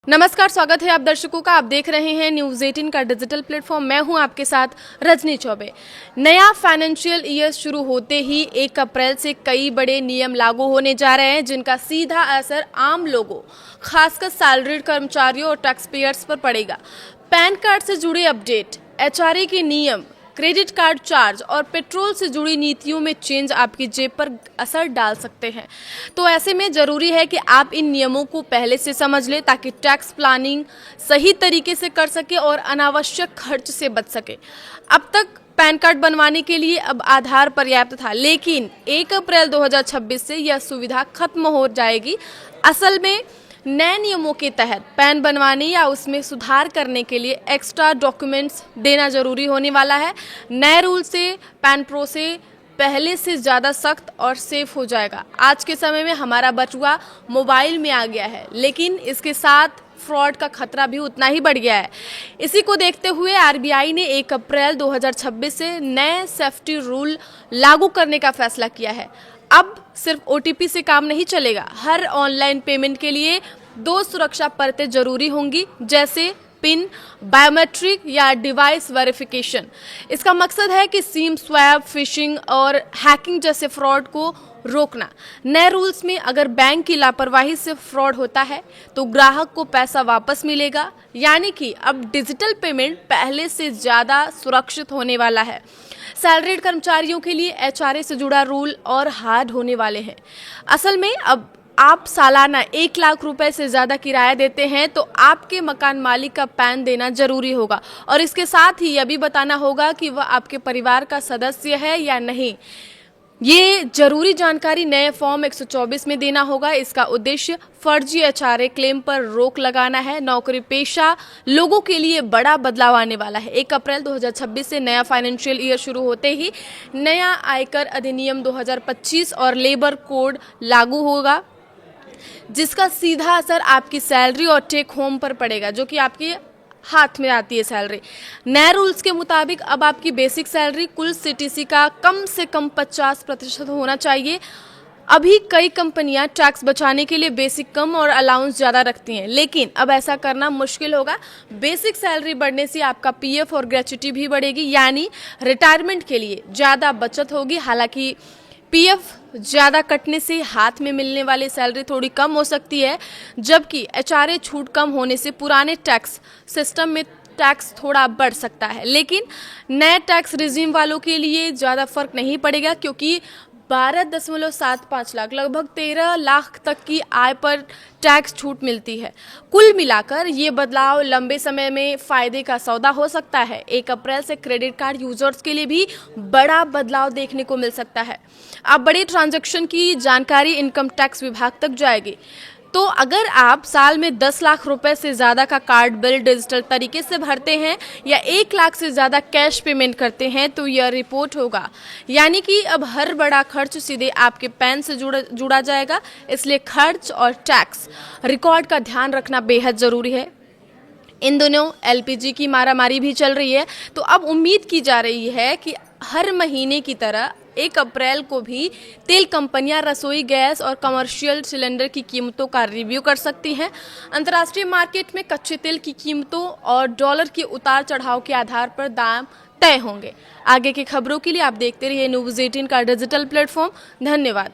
नमस्कार, स्वागत है आप दर्शकों का। आप देख रहे हैं न्यूज़ 18 का डिजिटल प्लेटफॉर्म। मैं हूं आपके साथ रजनी चौबे। नया फाइनेंशियल ईयर शुरू होते ही 1 अप्रैल से कई बड़े नियम लागू होने जा रहे हैं, जिनका सीधा असर आम लोगों, खासकर सैलरीड कर्मचारियों और टैक्स पेयर्स पर पड़ेगा। पैन कार्ड से जुड़े अपडेट, एचआरए के नियम, क्रेडिट कार्ड चार्ज और पेट्रोल से जुड़ी नीतियों में चेंज आपकी जेब पर असर डाल सकते हैं। तो ऐसे में ज़रूरी है कि आप इन नियमों को पहले से समझ लें, ताकि टैक्स प्लानिंग सही तरीके से कर सके और अनावश्यक खर्च से बच सके। अब तक पैन कार्ड बनवाने के लिए अब आधार पर्याप्त था, लेकिन 1 अप्रैल 2026 से यह सुविधा खत्म हो जाएगी। असल में नए नियमों के तहत पैन बनवाने या उसमें सुधार करने के लिए एक्स्ट्रा डॉक्यूमेंट्स देना जरूरी होने वाला है। नए रूल से पैन प्रो से पहले से ज़्यादा सख्त और सेफ हो जाएगा। आज के समय में हमारा बटुआ मोबाइल में आ गया है, लेकिन इसके साथ फ्रॉड का खतरा भी उतना ही बढ़ गया है। इसी को देखते हुए आरबीआई ने 1 अप्रैल 2026 से नए सेफ्टी रूल लागू करने का फैसला किया है। अब सिर्फ ओटीपी से काम नहीं चलेगा। हर ऑनलाइन पेमेंट के लिए 2 सुरक्षा परतें जरूरी होंगी, जैसे पिन, बायोमेट्रिक या डिवाइस वेरिफिकेशन। इसका मकसद है कि सिम स्वैप, फिशिंग और हैकिंग जैसे फ्रॉड को रोकना। नए रूल्स में अगर बैंक की लापरवाही से फ्रॉड होता है तो ग्राहक को पैसा वापस मिलेगा, यानी कि अब डिजिटल पेमेंट पहले से ज़्यादा सुरक्षित होने वाला है। सैलरीड कर्मचारियों के लिए एचआरए से जुड़ा रूल और हार्ड होने वाले हैं। असल में अब आप सालाना 1 लाख रुपए से ज़्यादा किराया देते हैं तो आपके मकान मालिक का पैन देना जरूरी होगा, और इसके साथ ही यह भी बताना होगा कि वह आपके परिवार का सदस्य है या नहीं। ये जरूरी जानकारी नए फॉर्म 124 में देना होगा। इसका उद्देश्य फर्जी एचआरए क्लेम पर रोक लगाना है। नौकरी पेशा लोगों के लिए बड़ा बदलाव आने वाला है। 1 अप्रैल 2026 से नया फाइनेंशियल ईयर शुरू होते ही नया आयकर अधिनियम 2025 और लेबर कोड लागू होगा, जिसका सीधा असर आपकी सैलरी और टेक होम पर पड़ेगा, जो कि आपके हाथ में आती है सैलरी। नए रूल्स के मुताबिक अब आपकी बेसिक सैलरी कुल सीटीसी का कम से कम 50% होना चाहिए। अभी कई कंपनियां टैक्स बचाने के लिए बेसिक कम और अलाउंस ज़्यादा रखती हैं, लेकिन अब ऐसा करना मुश्किल होगा। बेसिक सैलरी बढ़ने से आपका पीएफ और ग्रेच्युटी भी बढ़ेगी, यानी रिटायरमेंट के लिए ज़्यादा बचत होगी। हालांकि पीएफ ज़्यादा कटने से हाथ में मिलने वाली सैलरी थोड़ी कम हो सकती है, जबकि एचआरए छूट कम होने से पुराने टैक्स सिस्टम में टैक्स थोड़ा बढ़ सकता है। लेकिन नए टैक्स रिजीम वालों के लिए ज़्यादा फर्क नहीं पड़ेगा, क्योंकि 12.75 लाख, लगभग 13 लाख तक की आय पर टैक्स छूट मिलती है। कुल मिलाकर ये बदलाव लंबे समय में फायदे का सौदा हो सकता है। 1 अप्रैल से क्रेडिट कार्ड यूजर्स के लिए भी बड़ा बदलाव देखने को मिल सकता है। अब बड़े ट्रांजैक्शन की जानकारी इनकम टैक्स विभाग तक जाएगी। तो अगर आप साल में 10 लाख रुपए से ज़्यादा का कार्ड बिल डिजिटल तरीके से भरते हैं या 1 लाख से ज़्यादा कैश पेमेंट करते हैं तो यह रिपोर्ट होगा, यानी कि अब हर बड़ा खर्च सीधे आपके पैन से जुड़ा जाएगा। इसलिए खर्च और टैक्स रिकॉर्ड का ध्यान रखना बेहद ज़रूरी है। इन दोनों एलपीजी की मारामारी भी चल रही है, तो अब उम्मीद की जा रही है कि हर महीने की तरह 1 अप्रैल को भी तेल कंपनियां रसोई गैस और कमर्शियल सिलेंडर की कीमतों का रिव्यू कर सकती हैं। अंतर्राष्ट्रीय मार्केट में कच्चे तेल की कीमतों और डॉलर के उतार चढ़ाव के आधार पर दाम तय होंगे। आगे की खबरों के लिए आप देखते रहिए न्यूज़ 18 का डिजिटल प्लेटफॉर्म। धन्यवाद।